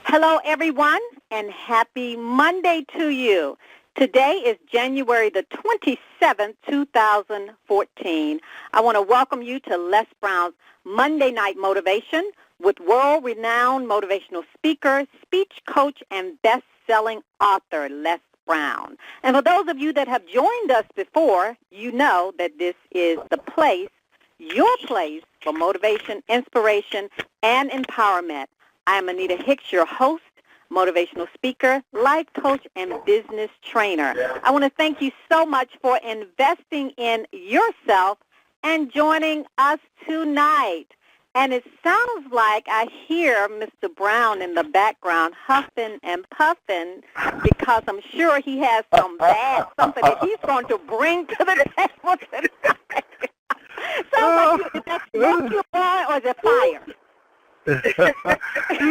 Hello, everyone, and happy Monday to you. Today is January the 27th, 2014. I want to welcome you to Les Brown's Monday Night Motivation with world-renowned motivational speaker, speech coach, and best-selling author, Les Brown. And for those of you that have joined us before, you know that this is the place, your place for motivation, inspiration, and empowerment. I am Anita Hicks, your host, motivational speaker, life coach, and business trainer. I want to thank you so much for investing in yourself and joining us tonight. And it sounds like I hear Mr. Brown in the background huffing and puffing because I'm sure he has something that he's going to bring to the table tonight. Sounds like is that smoke you boy, or is it fire? No,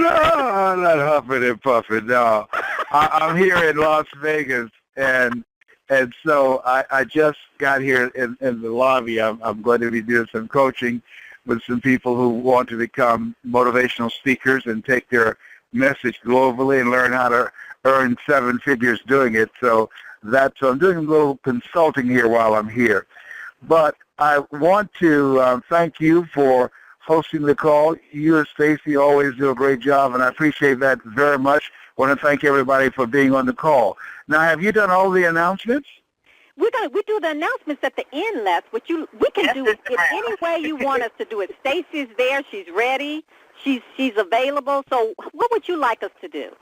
I'm not huffing and puffing. No, I'm here in Las Vegas, and so I just got here in the lobby. I'm going to be doing some coaching with some people who want to become motivational speakers and take their message globally and learn how to earn seven figures doing it. So I'm doing a little consulting here while I'm here. But I want to thank you for hosting the call. You and Stacy always do a great job, and I appreciate that very much. I want to thank everybody for being on the call. Now, have you done all the announcements? We do the announcements at the end, Les. We can do it any way you want us to do it. Stacy's there. She's ready. She's available. So what would you like us to do?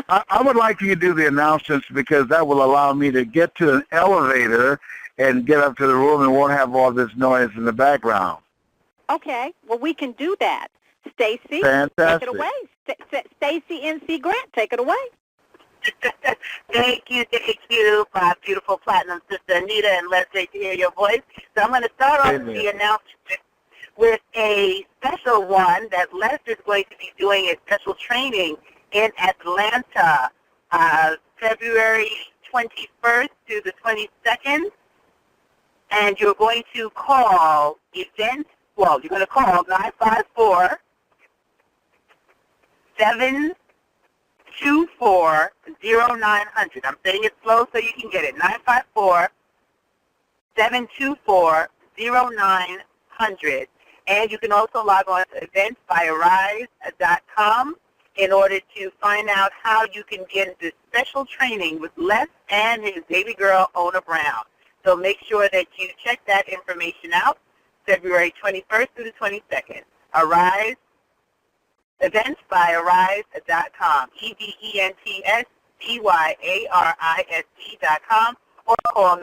I would like you to do the announcements because that will allow me to get to an elevator and get up to the room and won't have all this noise in the background. Okay. Well, we can do that. Stacy, fantastic. Take it away. Stacy N.C. Grant, take it away. Thank you, my beautiful platinum sister Anita, and let's great to hear your voice. So I'm going to start off the announcement with a special one that Les is going to be doing a special training in Atlanta, February 21st to the 22nd, and you're going to call event. Well, you're going to call 954-724-0900. I'm saying it slow so you can get it. 954-724-0900. And you can also log on to eventsbyarise.com in order to find out how you can get this special training with Les and his baby girl, Ona Brown. So make sure that you check that information out. February 21st through the 22nd. Arise, eventsbyarise.com, eventsbyarise.com, or call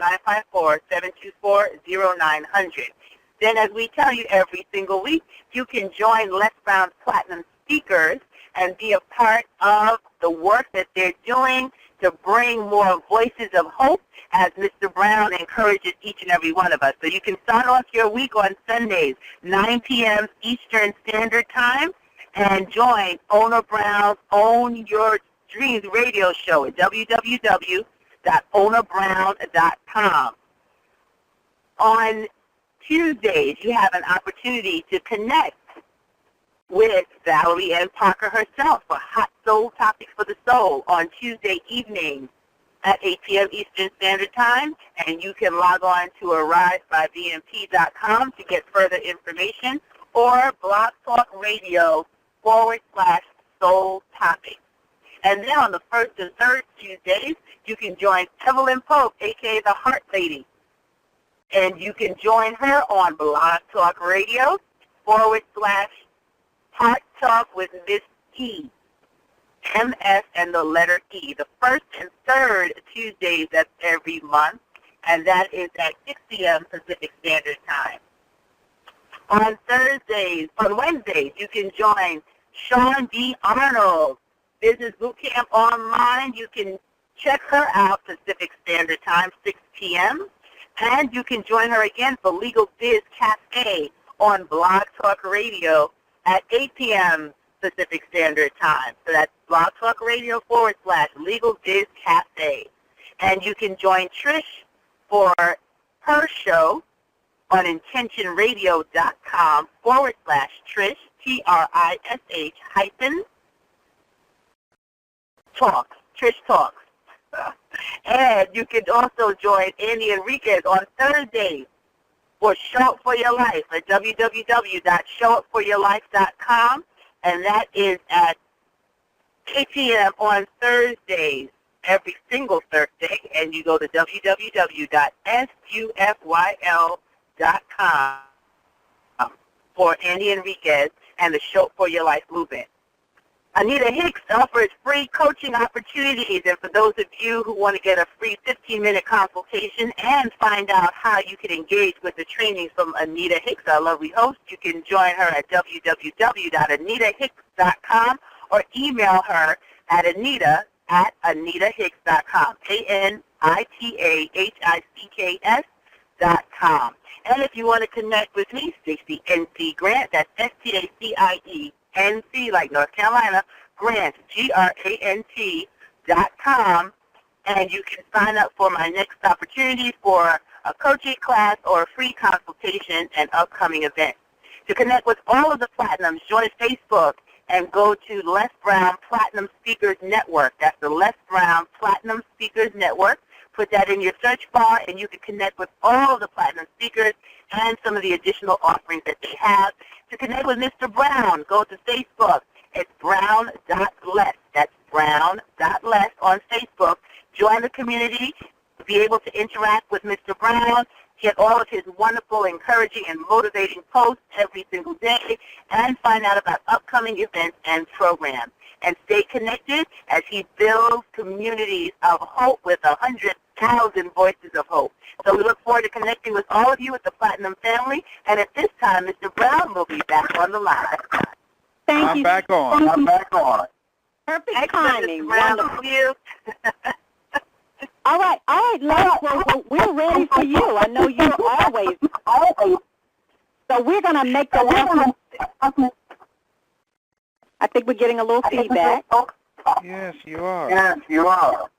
954-724-0900. Then, as we tell you every single week, you can join Les Brown's Platinum Speakers and be a part of the work that they're doing to bring more voices of hope, as Mr. Brown encourages each and every one of us. So you can start off your week on Sundays, 9 p.m. Eastern Standard Time, and join Ona Brown's Own Your Dreams radio show at www.onabrown.com. On Tuesdays, you have an opportunity to connect with Valerie Ann Parker herself for Hot Soul Topics for the Soul on Tuesday evenings at 8 p.m. Eastern Standard Time, and you can log on to arisebybmp.com to get further information, or Blog Talk Radio /Soul Topics. And then on the first and third Tuesdays, you can join Evelyn Pope, a.k.a. the Heart Lady, and you can join her on Blog Talk Radio /Heart Talk with Miss E. MS and the letter E, the first and third Tuesdays of every month, and that is at 6 p.m. Pacific Standard Time. On Wednesdays, you can join Sean D. Arnold, Business Bootcamp Online. You can check her out Pacific Standard Time, 6 p.m., and you can join her again for Legal Biz Cafe on Blog Talk Radio at 8 p.m. Pacific Standard Time. So that's Blog Talk Radio /Legal Biz Cafe. And you can join Trish for her show on intentionradio.com /Trish, TRISH Talks. Trish Talks. And you can also join Andy Enriquez on Thursdays for Show Up For Your Life at www.showupforyourlife.com, and that is at 8 p.m. on Thursdays, every single Thursday, and you go to www.sufyl.com for Andy Enriquez and the Show Up For Your Life movement. Anita Hicks offers free coaching opportunities, and for those of you who want to get a free 15-minute consultation and find out how you can engage with the trainings from Anita Hicks, our lovely host, you can join her at www.anitahicks.com or email her at anita@anitahicks.com, ANITAHICKS.com. And if you want to connect with me, Stacey N.C. Grant, that's STACIE-NC, like North Carolina, Grant, GRANT.com, and you can sign up for my next opportunity for a coaching class or a free consultation and upcoming events. To connect with all of the Platinums, join Facebook and go to Les Brown Platinum Speakers Network. That's the Les Brown Platinum Speakers Network. Put that in your search bar, and you can connect with all of the Platinum speakers and some of the additional offerings that they have. To connect with Mr. Brown, go to Facebook. It's brown.les. That's brown.les on Facebook. Join the community, be able to interact with Mr. Brown, get all of his wonderful, encouraging, and motivating posts every single day, and find out about upcoming events and programs. And stay connected as he builds communities of hope with 100,000 voices of hope. So we look forward to connecting with all of you at the Platinum family. And at this time, Mr. Brown will be back on the line. Thank you. I'm back on. Perfect timing. Mr. Brown, Wonderful. you. All right, Les, well, we're ready for you. I know you're always. So we're going to make the announcement. I think we're getting a little feedback. Yes, you are.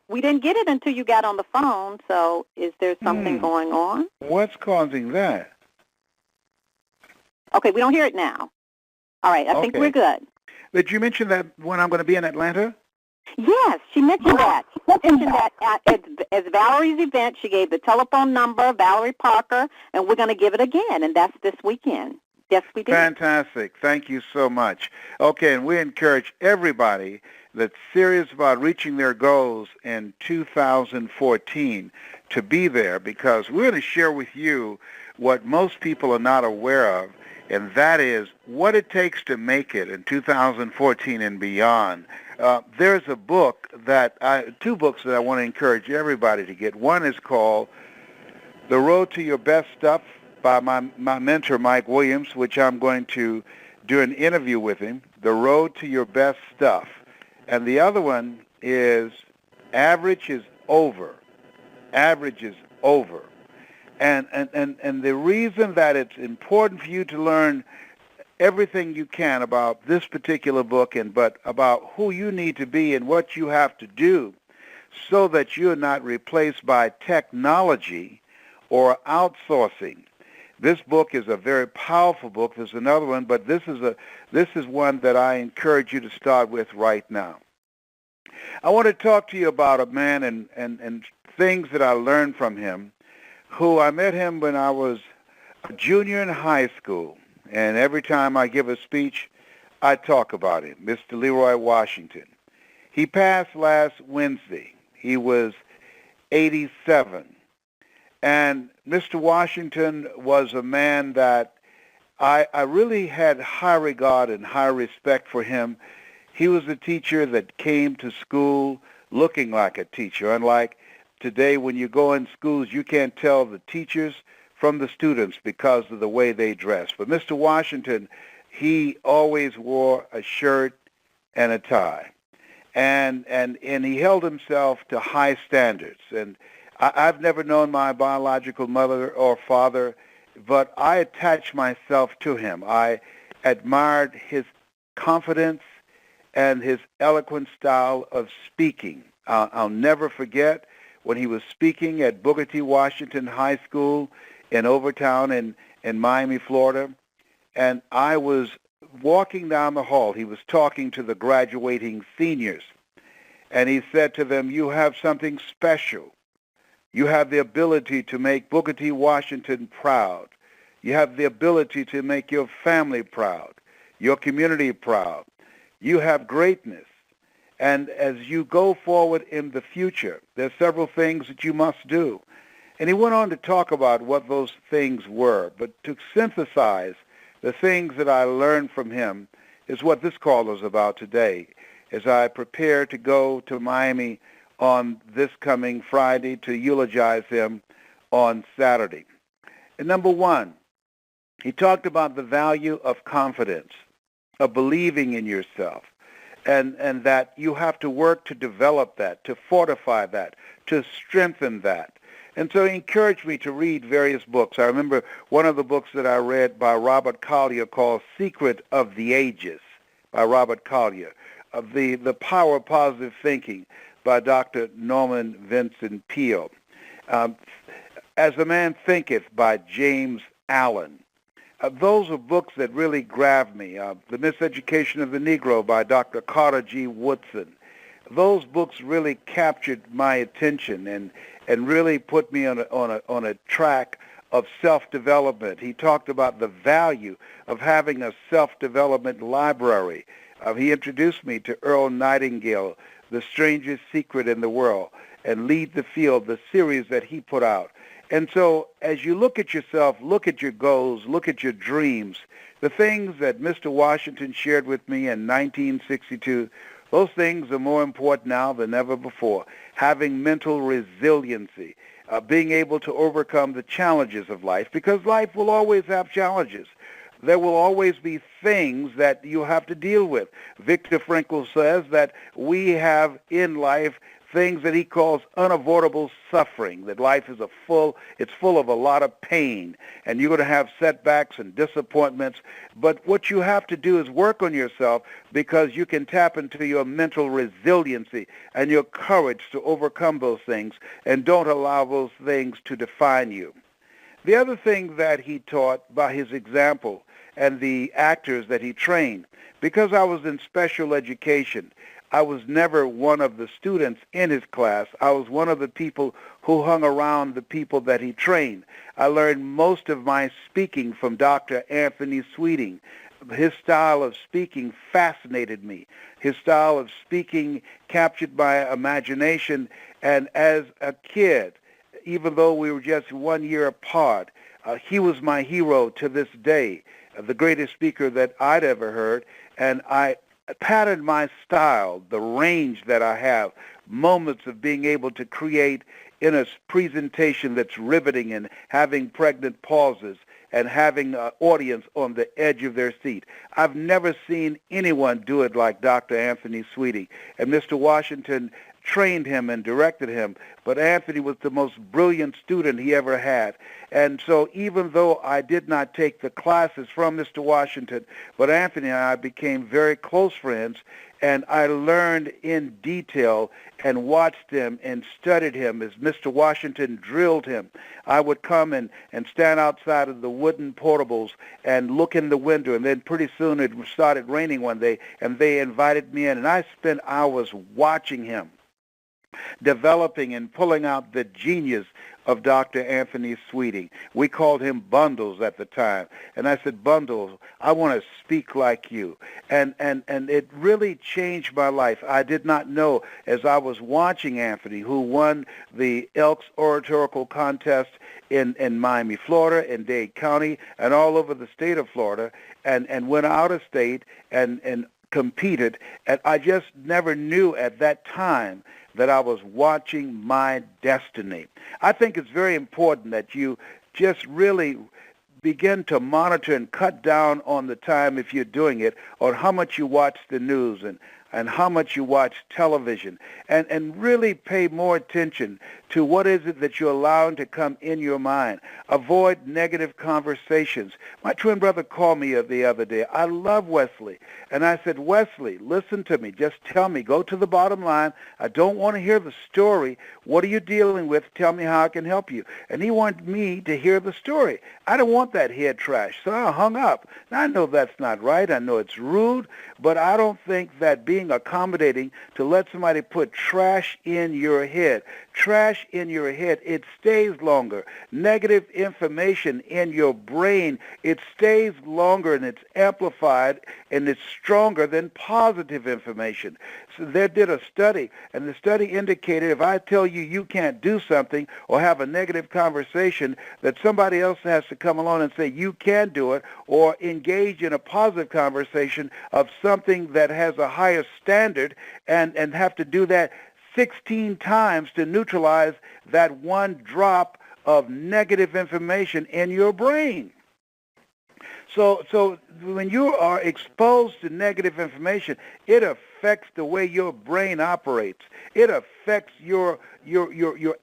We didn't get it until you got on the phone, so is there something going on? What's causing that? Okay, we don't hear it now. All right, I think we're good. Did you mention that when I'm going to be in Atlanta? Yes, she mentioned that. She mentioned that at Valerie's event, she gave the telephone number, Valerie Parker, and we're going to give it again, and that's this weekend. Yes, we did. Fantastic. Thank you so much. Okay, and we encourage everybody that's serious about reaching their goals in 2014 to be there, because we're going to share with you what most people are not aware of, and that is what it takes to make it in 2014 and beyond. There's a book two books that I want to encourage everybody to get. One is called The Road to Your Best Stuff by my mentor, Mike Williams, which I'm going to do an interview with him, The Road to Your Best Stuff. And the other one is Average is Over. Average is Over. And the reason that it's important for you to learn everything you can about this particular book, but about who you need to be and what you have to do so that you're not replaced by technology or outsourcing. This book is a very powerful book. There's another one, but this is one that I encourage you to start with right now. I want to talk to you about a man and things that I learned from him, who I met him when I was a junior in high school. And every time I give a speech, I talk about him, Mr. Leroy Washington. He passed last Wednesday. He was 87. And Mr. Washington was a man that I really had high regard and high respect for him. He was a teacher that came to school looking like a teacher. Unlike today, when you go in schools, you can't tell the teachers from the students because of the way they dress. But Mr. Washington, he always wore a shirt and a tie. And he held himself to high standards. And I've never known my biological mother or father, but I attached myself to him. I admired his confidence and his eloquent style of speaking. I'll never forget when he was speaking at Booker T. Washington High School in Overtown in Miami, Florida, and I was walking down the hall. He was talking to the graduating seniors, And he said to them, you have something special. You have the ability to make Booker T. Washington proud. You have the ability to make your family proud, your community proud. You have greatness. And as you go forward in the future, there are several things that you must do. And he went on to talk about what those things were. But to synthesize the things that I learned from him is what this call is about today, as I prepare to go to Miami on this coming Friday to eulogize him on Saturday. And number one, he talked about the value of confidence, of believing in yourself, and that you have to work to develop that, to fortify that, to strengthen that. And so he encouraged me to read various books. I remember one of the books that I read by Robert Collier called Secret of the Ages by Robert Collier, of the Power of Positive Thinking by Dr. Norman Vincent Peale, As a Man Thinketh by James Allen. Those are books that really grabbed me. The Miseducation of the Negro by Dr. Carter G. Woodson. Those books really captured my attention and really put me on a track of self-development. He talked about the value of having a self-development library. He introduced me to Earl Nightingale, The Strangest Secret in the World, and Lead the Field, the series that he put out. And so as you look at yourself, look at your goals, look at your dreams, the things that Mr. Washington shared with me in 1962, those things are more important now than ever before. Having mental resiliency, being able to overcome the challenges of life, because life will always have challenges. There will always be things that you have to deal with. Viktor Frankl says that we have in life things that he calls unavoidable suffering, that life is it's full of a lot of pain, and you're going to have setbacks and disappointments. But what you have to do is work on yourself, because you can tap into your mental resiliency and your courage to overcome those things, and don't allow those things to define you. The other thing that he taught by his example and the actors that he trained, because I was in special education, I was never one of the students in his class. I was one of the people who hung around the people that he trained. I learned most of my speaking from Dr. Anthony Sweeting. His style of speaking fascinated me. His style of speaking captured my imagination, and as a kid, even though we were just 1 year apart, he was my hero to this day, the greatest speaker that I'd ever heard, and I patterned my style, the range that I have, moments of being able to create in a presentation that's riveting and having pregnant pauses and having an audience on the edge of their seat. I've never seen anyone do it like Dr. Anthony Sweeting, and Mr. Washington trained him and directed him, but Anthony was the most brilliant student he ever had. And so even though I did not take the classes from Mr. Washington, but Anthony and I became very close friends, and I learned in detail and watched him and studied him as Mr. Washington drilled him. I would come and stand outside of the wooden portables and look in the window, and then pretty soon it started raining one day, and they invited me in, and I spent hours watching him, developing and pulling out the genius of Dr. Anthony Sweeting. We called him Bundles at the time. And I said, Bundles, I want to speak like you. And it really changed my life. I did not know, as I was watching Anthony, who won the Elks Oratorical Contest in Miami, Florida, in Dade County, and all over the state of Florida, and went out of state and competed. And I just never knew at that time that I was watching my destiny. I think it's very important that you just really begin to monitor and cut down on the time, if you're doing it, on how much you watch the news and how much you watch television, and really pay more attention to what is it that you're allowing to come in your mind. Avoid negative conversations. My twin brother called me the other day. I love Wesley. And I said, Wesley, listen to me. Just tell me. Go to the bottom line. I don't want to hear the story. What are you dealing with? Tell me how I can help you. And he wanted me to hear the story. I don't want that head trash. So I hung up. Now, I know that's not right. I know it's rude. But I don't think that being being accommodating to let somebody put trash in your head. Trash in your head, it stays longer. Negative information in your brain, it stays longer and it's amplified and it's stronger than positive information. So they did a study, and the study indicated if I tell you you can't do something or have a negative conversation, that somebody else has to come along and say you can do it, or engage in a positive conversation of something that has a higher standard, and have to do that 16 times to neutralize that one drop of negative information in your brain. So when you are exposed to negative information, it affects the way your brain operates. It affects your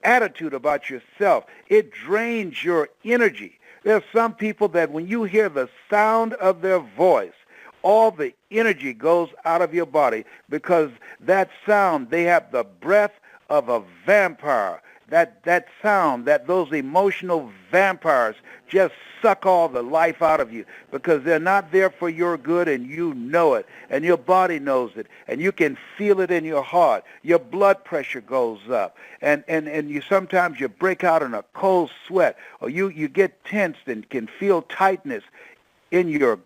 attitude about yourself. It drains your energy. There are some people that when you hear the sound of their voice, all the energy goes out of your body, because that sound, they have the breath of a vampire. That sound, those emotional vampires just suck all the life out of you, because they're not there for your good, and you know it, and your body knows it, and you can feel it in your heart. Your blood pressure goes up, and you sometimes you break out in a cold sweat, or you get tensed and can feel tightness in your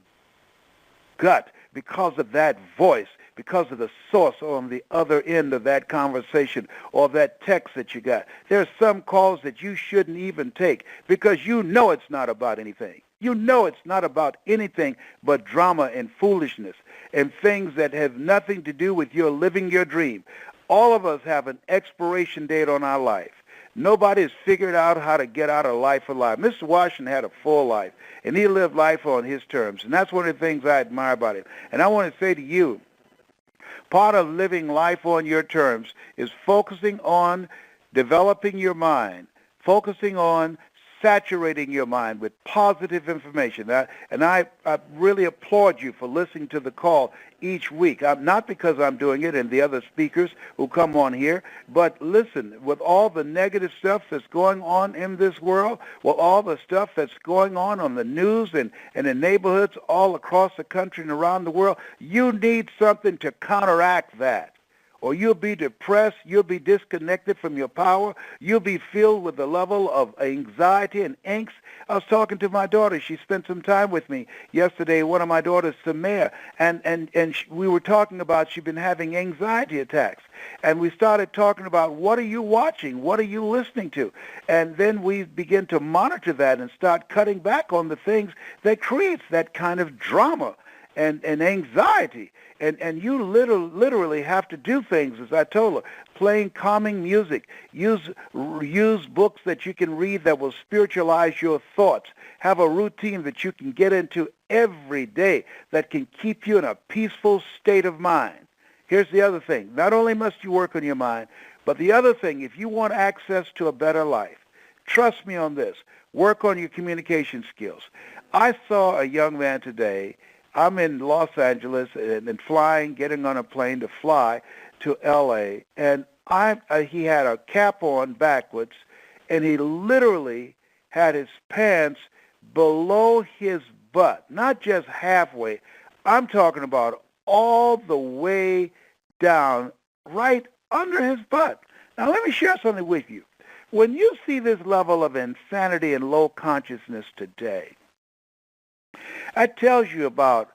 gut because of that voice, because of the source on the other end of that conversation or that text that you got. There's some calls that you shouldn't even take, because you know it's not about anything. You know it's not about anything but drama and foolishness and things that have nothing to do with your living your dream. All of us have an expiration date on our life. Nobody's figured out how to get out of life alive. Mr. Washington had a full life, and he lived life on his terms, and that's one of the things I admire about him. And I want to say to you, part of living life on your terms is focusing on developing your mind, focusing on saturating your mind with positive information. And I really applaud you for listening to the call each week. Not because I'm doing it and the other speakers who come on here, but listen, with all the negative stuff that's going on in this world, with all the stuff that's going on the news and in neighborhoods all across the country and around the world, you need something to counteract that. Or you'll be depressed, you'll be disconnected from your power, you'll be filled with a level of anxiety and angst. I was talking to my daughter. She spent some time with me yesterday, one of my daughters, Samir, and we were talking about she'd been having anxiety attacks. And we started talking about, what are you watching? What are you listening to? And then we begin to monitor that and start cutting back on the things that creates that kind of drama and anxiety. And you literally have to do things, as I told her, playing calming music, use books that you can read that will spiritualize your thoughts, have a routine that you can get into every day that can keep you in a peaceful state of mind. Here's the other thing. Not only must you work on your mind, but the other thing, if you want access to a better life, trust me on this, work on your communication skills. I saw a young man today. I'm in Los Angeles and flying, getting on a plane to fly to L.A., and he had a cap on backwards, and he literally had his pants below his butt, not just halfway. I'm talking about all the way down, right under his butt. Now, let me share something with you. When you see this level of insanity and low consciousness today, that tells you about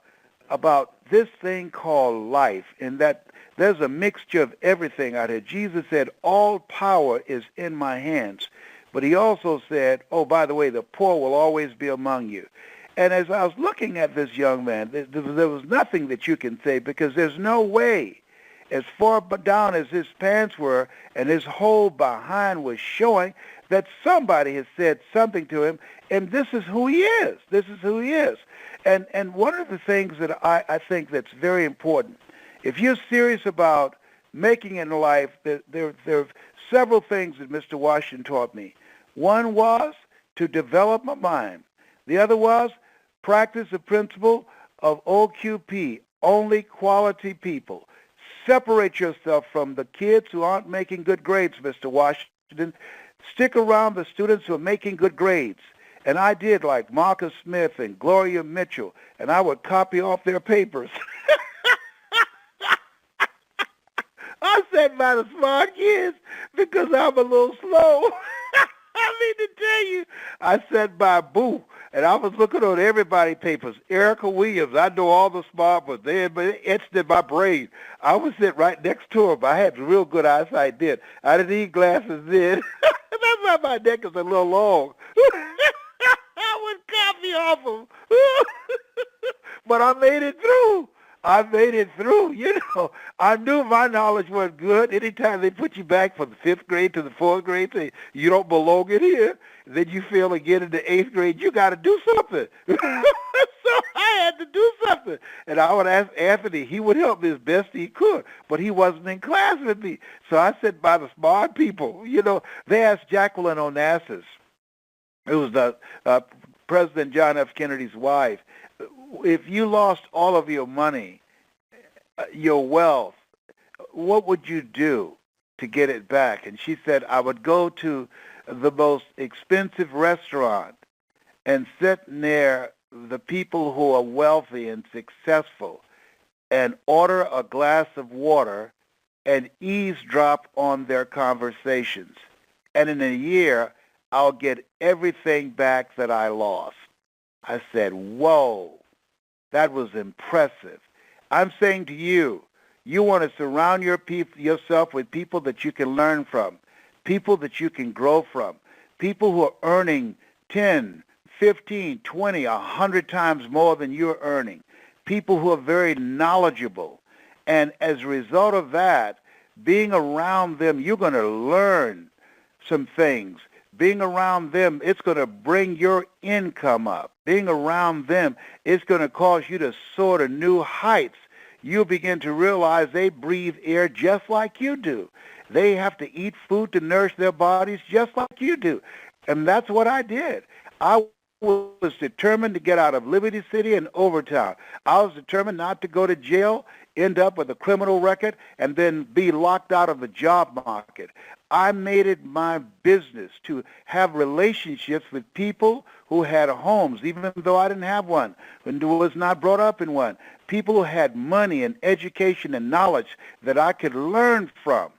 this thing called life, and that there's a mixture of everything out here. Jesus said, all power is in my hands. But he also said, oh, by the way, the poor will always be among you. And as I was looking at this young man, there was nothing that you can say, because there's no way, as far down as his pants were and his whole behind was showing, that somebody has said something to him, and this is who he is. This is who he is. And one of the things that I think that's very important, if you're serious about making it in life, there are several things that Mr. Washington taught me. One was to develop my mind. The other was practice the principle of OQP, only quality people. Separate yourself from the kids who aren't making good grades, Mr. Washington. Stick around the students who are making good grades. And I did, like Marcus Smith and Gloria Mitchell, and I would copy off their papers. sat by the smart kids because I'm a little slow. I mean to tell you, I sat by Boo, and I was looking on everybody's papers. Erica Williams, I know all the smart ones. They had been etched in my brain. I was sitting right next to him. I had real good eyesight then. I didn't need glasses then. That's why my neck is a little long. I would copy off him. But I made it through. I made it through, you know. I knew my knowledge was good. Anytime they put you back from the 5th grade to the 4th grade, say, you don't belong in here, then you fail again in the 8th grade, you got to do something. So I had to do something. And I would ask Anthony. He would help me as best he could, but he wasn't in class with me. So I sat by the smart people. You know, they asked Jacqueline Onassis, who was the President John F. Kennedy's wife, if you lost all of your money, your wealth, what would you do to get it back? And she said, I would go to the most expensive restaurant and sit near the people who are wealthy and successful and order a glass of water and eavesdrop on their conversations. And in a year, I'll get everything back that I lost. I said, whoa. That was impressive. I'm saying to you, you want to surround yourself with people that you can learn from, people that you can grow from, people who are earning 10, 15, 20, 100 times more than you're earning, people who are very knowledgeable. And as a result of that, being around them, you're going to learn some things. Being around them, it's going to bring your income up. Being around them, it's going to cause you to soar to new heights. You'll begin to realize they breathe air just like you do. They have to eat food to nourish their bodies just like you do. And that's what I did. I was determined to get out of Liberty City and Overtown. I was determined not to go to jail, end up with a criminal record, and then be locked out of the job market. I made it my business to have relationships with people who had homes, even though I didn't have one, and was not brought up in one. People who had money and education and knowledge that I could learn from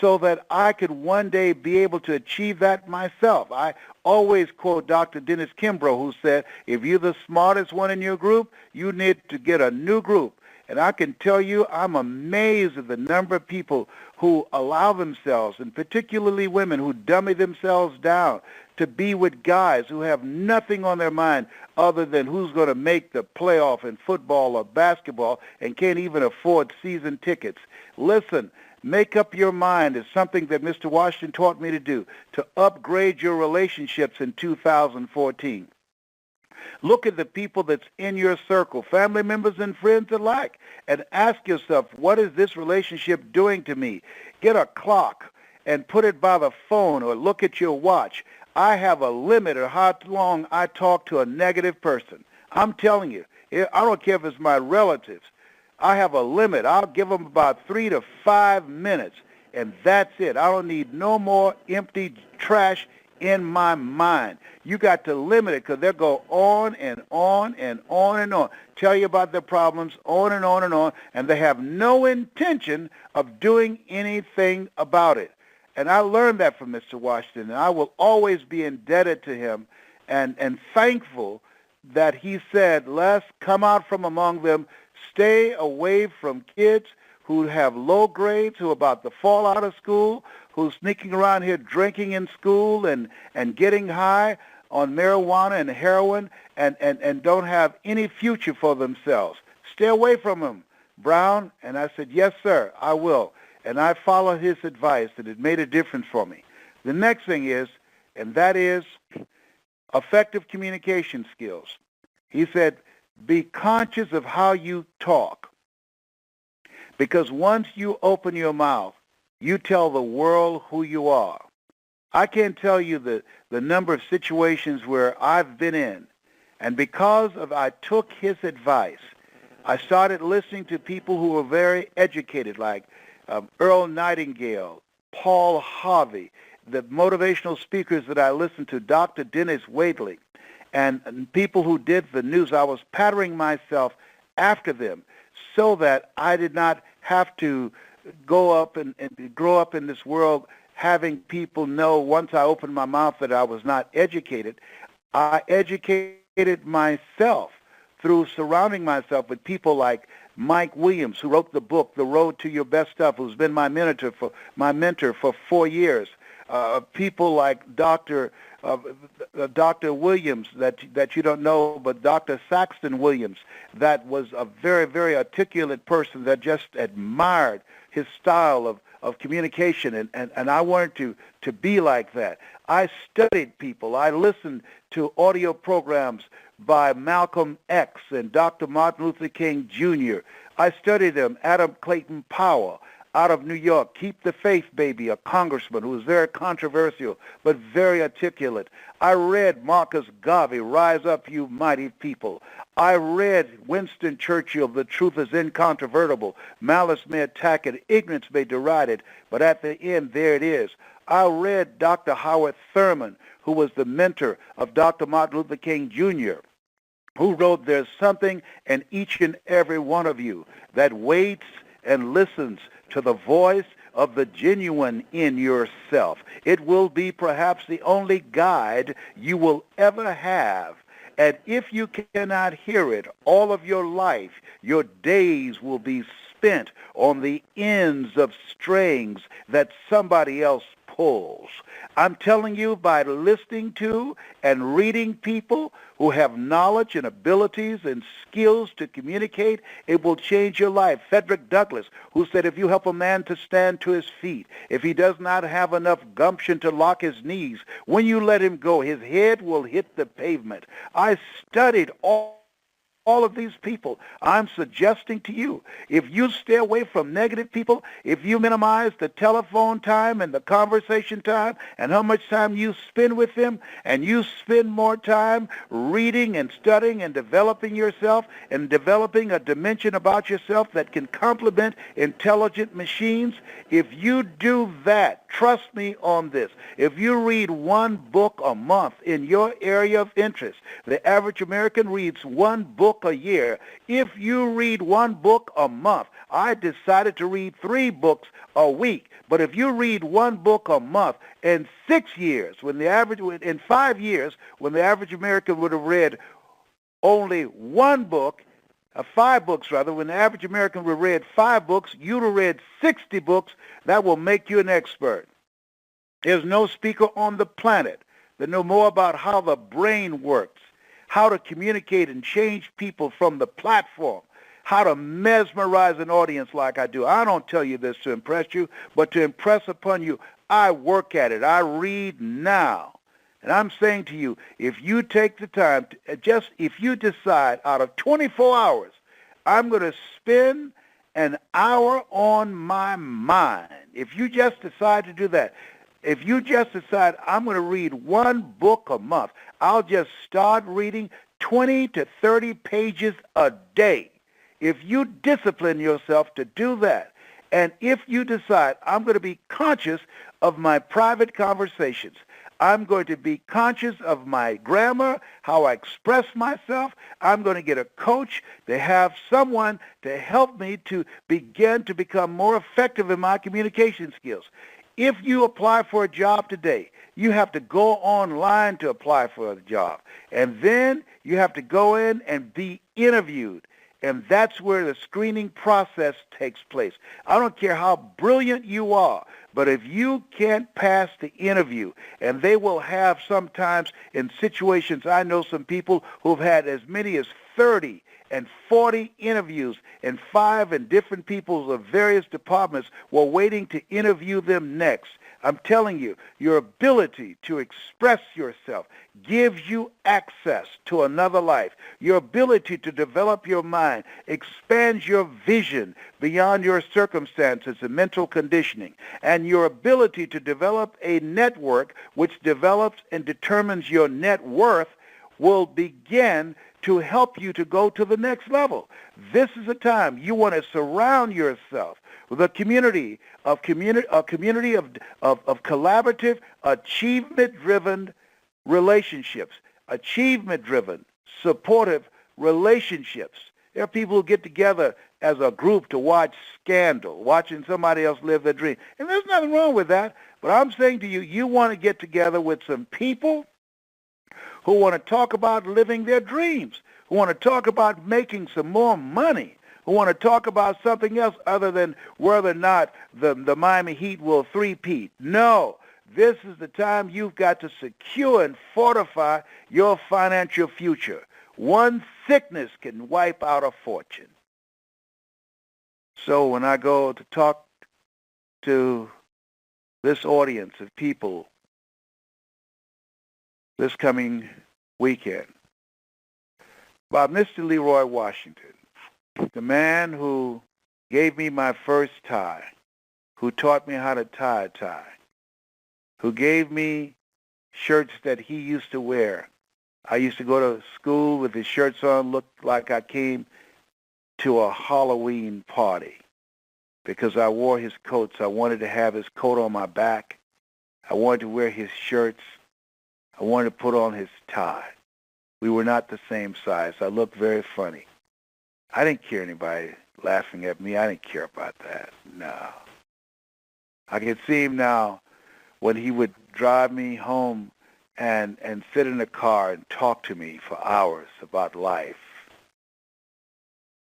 so that I could one day be able to achieve that myself. I always quote Dr. Dennis Kimbrough, who said, if you're the smartest one in your group, you need to get a new group. And I can tell you, I'm amazed at the number of people who allow themselves, and particularly women, who dummy themselves down to be with guys who have nothing on their mind other than who's going to make the playoff in football or basketball and can't even afford season tickets. Listen, make up your mind is something that Mr. Washington taught me to do, to upgrade your relationships in 2014. Look at the people that's in your circle, family members and friends alike, and ask yourself, what is this relationship doing to me? Get a clock and put it by the phone or look at your watch. I have a limit of how long I talk to a negative person. I'm telling you, I don't care if it's my relatives. I have a limit. I'll give them about 3 to 5 minutes, and that's it. I don't need no more empty trash in my mind. You got to limit it because they'll go on and on and on and on, tell you about their problems on and on and on, and they have no intention of doing anything about it. And I learned that from Mr. Washington, and I will always be indebted to him and thankful that he said, Les, come out from among them, stay away from kids who have low grades, who are about to fall out of school, who's sneaking around here drinking in school and getting high on marijuana and heroin and don't have any future for themselves. Stay away from them, Brown. And I said, yes, sir, I will. And I followed his advice, and it made a difference for me. The next thing is, and that is effective communication skills. He said, be conscious of how you talk. Because once you open your mouth, you tell the world who you are. I can't tell you the number of situations where I've been in, and because of I took his advice, I started listening to people who were very educated, like Earl Nightingale, Paul Harvey, the motivational speakers that I listened to, Dr. Dennis Waitley, and people who did the news. I was patterning myself after them so that I did not have to and grow up in this world having people know once I opened my mouth that I was not educated. I educated myself through surrounding myself with people like Mike Williams, who wrote the book, The Road to Your Best Stuff, who's been my mentor for 4 years. People like Dr. Williams that you don't know, but Dr. Saxton Williams, that was a very, very articulate person that just admired his style of communication, and I wanted to be like that. I studied people. I listened to audio programs by Malcolm X and Dr. Martin Luther King Jr. I studied them. Adam Clayton Powell out of New York, Keep the Faith Baby, a congressman who was very controversial but very articulate. I read Marcus Garvey, Rise Up, You Mighty People. I read Winston Churchill, The Truth is Incontrovertible. Malice may attack it, ignorance may deride it, but at the end, there it is. I read Dr. Howard Thurman, who was the mentor of Dr. Martin Luther King Jr., who wrote, There's something in each and every one of you that waits and listens to the voice of the genuine in yourself. It will be perhaps the only guide you will ever have. And if you cannot hear it all of your life, your days will be spent on the ends of strings that somebody else pulls. I'm telling you, by listening to and reading people who have knowledge and abilities and skills to communicate, it will change your life. Frederick Douglass, who said if you help a man to stand to his feet, if he does not have enough gumption to lock his knees, when you let him go, his head will hit the pavement. I studied all of these people. I'm suggesting to you, if you stay away from negative people, if you minimize the telephone time and the conversation time and how much time you spend with them, and you spend more time reading and studying and developing yourself and developing a dimension about yourself that can complement intelligent machines, if you do that, trust me on this, if you read one book a month in your area of interest, the average American reads one book a year. If you read one book a month, I decided to read 3 books a week. But if you read one book a month, in 6 years, in 5 years, when the average American would have read only one book, 5 books rather, when the average American would have read 5 books, you'd have read 60 books. That will make you an expert. There's no speaker on the planet that know more about how the brain works, how to communicate and change people from the platform, how to mesmerize an audience like I do. I don't tell you this to impress you, but to impress upon you. I work at it. I read now. And I'm saying to you, if you take the time, if you decide out of 24 hours, I'm going to spend an hour on my mind. If you just decide to do that, if you just decide I'm going to read one book a month, I'll just start reading 20 to 30 pages a day. If you discipline yourself to do that, and if you decide I'm going to be conscious of my private conversations, I'm going to be conscious of my grammar, how I express myself. I'm going to get a coach to have someone to help me to begin to become more effective in my communication skills. If you apply for a job today, you have to go online to apply for a job. And then you have to go in and be interviewed. And that's where the screening process takes place. I don't care how brilliant you are, but if you can't pass the interview, and they will have sometimes in situations, I know some people who've had as many as 30 and 40 interviews, and 5 and different people of various departments were waiting to interview them next. I'm telling you, your ability to express yourself gives you access to another life. Your ability to develop your mind expands your vision beyond your circumstances and mental conditioning. And your ability to develop a network which develops and determines your net worth will begin to help you to go to the next level. This is a time you want to surround yourself with a community of collaborative, achievement-driven relationships, achievement-driven, supportive relationships. There are people who get together as a group to watch Scandal, watching somebody else live their dream. And there's nothing wrong with that. But I'm saying to you, you want to get together with some people who want to talk about living their dreams, who want to talk about making some more money, who want to talk about something else other than whether or not the Miami Heat will three-peat. No, this is the time you've got to secure and fortify your financial future. One sickness can wipe out a fortune. So when I go to talk to this audience of people this coming weekend about Mr. Leroy Washington, the man who gave me my first tie, who taught me how to tie a tie, who gave me shirts that he used to wear. I used to go to school with his shirts on, looked like I came to a Halloween party because I wore his coats. I wanted to have his coat on my back. I wanted to wear his shirts. I wanted to put on his tie. We were not the same size. I looked very funny. I didn't care anybody laughing at me. I didn't care about that. No. I can see him now when he would drive me home and sit in the car and talk to me for hours about life.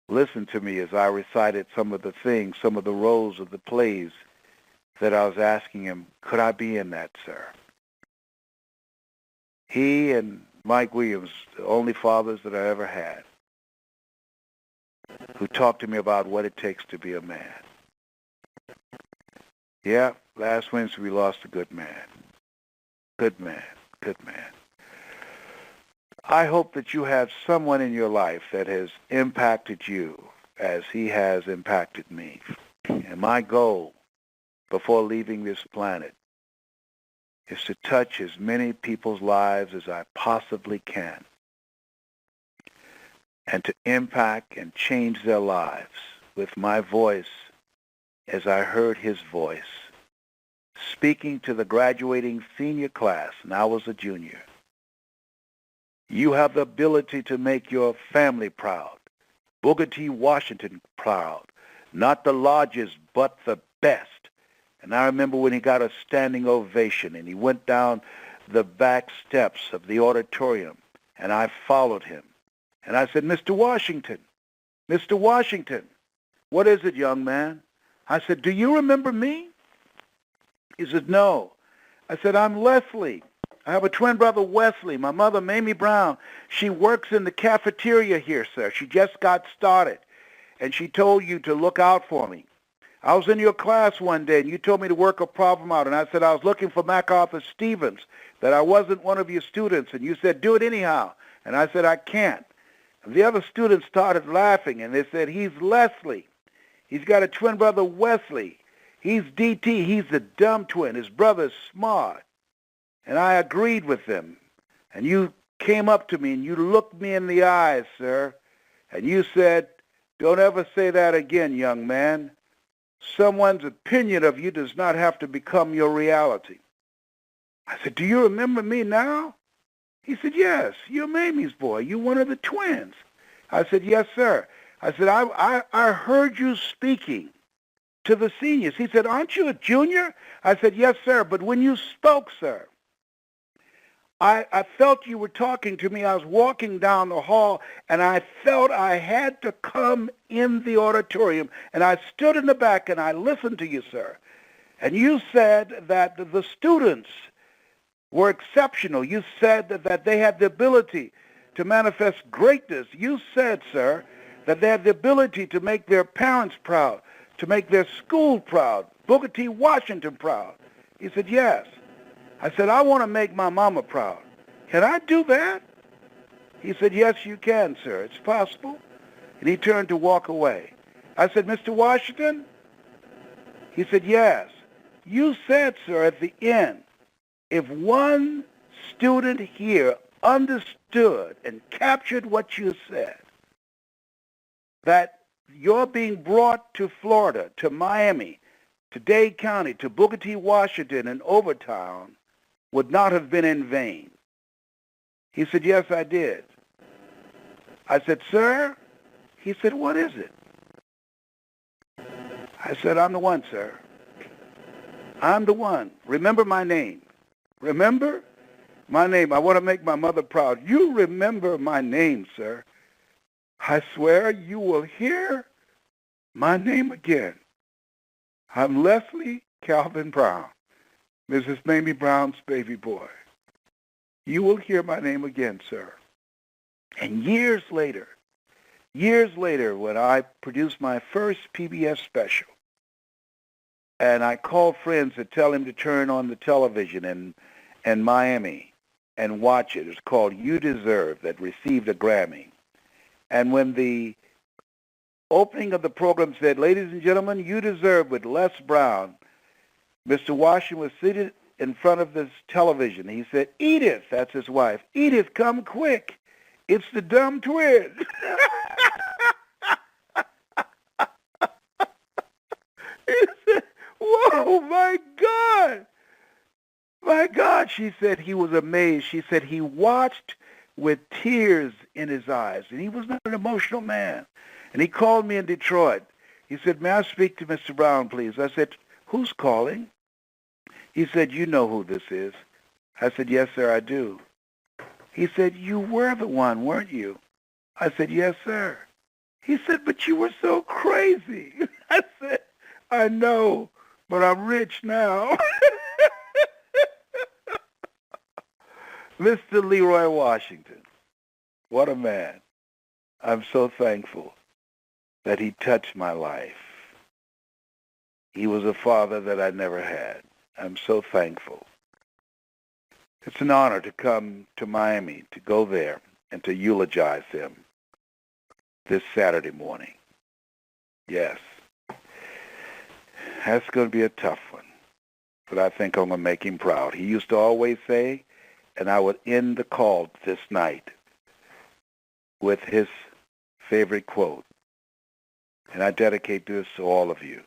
Listen to me as I recited some of the things, some of the roles of the plays that I was asking him, could I be in that, sir? He and Mike Williams, the only fathers that I ever had, who talked to me about what it takes to be a man. Yeah, last Wednesday we lost a good man. Good man, good man. I hope that you have someone in your life that has impacted you as he has impacted me. And my goal before leaving this planet is to touch as many people's lives as I possibly can and to impact and change their lives with my voice as I heard his voice speaking to the graduating senior class, and I was a junior. You have the ability to make your family proud, Booker T. Washington proud, not the largest, but the best. And I remember when he got a standing ovation and he went down the back steps of the auditorium, and I followed him. And I said, Mr. Washington, what is it, young man? I said, do you remember me? He said, no. I said, I'm Leslie. I have a twin brother, Wesley. My mother, Mamie Brown, she works in the cafeteria here, sir. She just got started, and she told you to look out for me. I was in your class one day, and you told me to work a problem out, and I said I was looking for MacArthur Stevens, that I wasn't one of your students, and you said, do it anyhow. And I said, I can't. And the other students started laughing, and they said, he's Leslie. He's got a twin brother, Wesley. He's DT. He's the dumb twin. His brother's smart. And I agreed with them. And you came up to me, and you looked me in the eyes, sir, and you said, don't ever say that again, young man. Someone's opinion of you does not have to become your reality. I said, do you remember me now? He said, yes, you're Mamie's boy. You're one of the twins. I said, yes, sir. I said, I heard you speaking to the seniors. He said, aren't you a junior? I said, yes, sir. But when you spoke, sir, I felt you were talking to me. I was walking down the hall, and I felt I had to come in the auditorium, and I stood in the back, and I listened to you, sir. And you said that the students were exceptional. You said that they had the ability to manifest greatness. You said, sir, that they had the ability to make their parents proud, to make their school proud, Booker T. Washington proud. He said, yes. I said, I want to make my mama proud. Can I do that? He said, yes, you can, sir. It's possible. And he turned to walk away. I said, Mr. Washington? He said, yes. You said, sir, at the end, if one student here understood and captured what you said, that you're being brought to Florida, to Miami, to Dade County, to Booker T. Washington, and Overtown, would not have been in vain. He said, yes, I did. I said, sir? He said, what is it? I said, I'm the one, sir. I'm the one. Remember my name. Remember my name. I want to make my mother proud. You remember my name, sir. I swear you will hear my name again. I'm Leslie Calvin Brown, Mrs. Mamie Brown's baby boy. You will hear my name again, sir. And years later, when I produced my first PBS special, and I called friends to tell him to turn on the television in Miami and watch it. It's called You Deserve, that received a Grammy. And when the opening of the program said, ladies and gentlemen, You Deserve with Les Brown, Mr. Washington was seated in front of this television. He said, Edith, that's his wife, Edith, come quick. It's the dumb twins. He said, whoa, my God. My God, she said he was amazed. She said he watched with tears in his eyes, and he was not an emotional man. And he called me in Detroit. He said, may I speak to Mr. Brown, please? I said, who's calling? He said, you know who this is. I said, yes, sir, I do. He said, you were the one, weren't you? I said, yes, sir. He said, but you were so crazy. I said, I know, but I'm rich now. Mr. Leroy Washington, what a man. I'm so thankful that he touched my life. He was a father that I never had. I'm so thankful. It's an honor to come to Miami, to go there, and to eulogize him this Saturday morning. Yes. That's going to be a tough one, but I think I'm going to make him proud. He used to always say, and I would end the call this night with his favorite quote, and I dedicate this to all of you.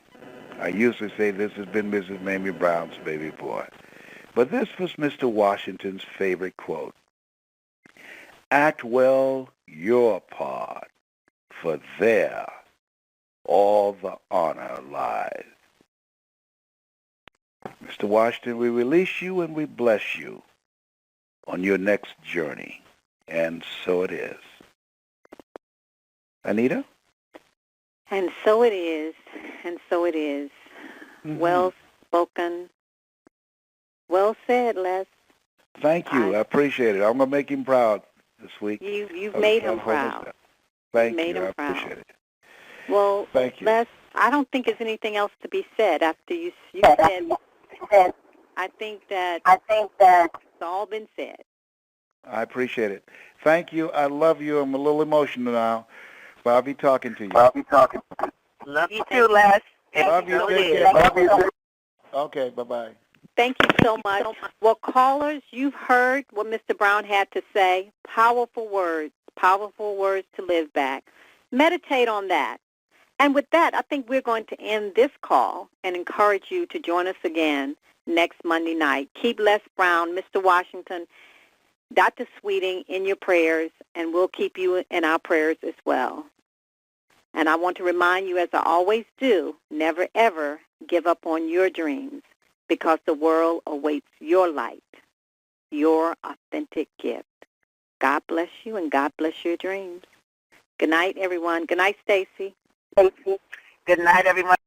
I usually say this has been Mrs. Mamie Brown's baby boy, but this was Mr. Washington's favorite quote. Act well your part, for there all the honor lies. Mr. Washington, we release you and we bless you on your next journey, and so it is. Anita? And so it is, and so it is. Mm-hmm. Well spoken. Well said, Les. Thank you. I appreciate it. I'm going to make him proud this week. You've made him proud. Thank you. I appreciate it. Well, thank you. Les, I don't think there's anything else to be said after you said. I think that it's all been said. I appreciate it. Thank you. I love you. I'm a little emotional now, but I'll be talking to you. Love you too, Les. Love you. Take care. Love you. Okay, bye-bye. Thank you so much. Well, callers, you've heard what Mr. Brown had to say. Powerful words to live back. Meditate on that. And with that, I think we're going to end this call and encourage you to join us again next Monday night. Keep Les Brown, Mr. Washington, Dr. Sweeting in your prayers, and we'll keep you in our prayers as well. And I want to remind you, as I always do, never, ever give up on your dreams, because the world awaits your light, your authentic gift. God bless you, and God bless your dreams. Good night, everyone. Good night, Stacy. Good night, everyone.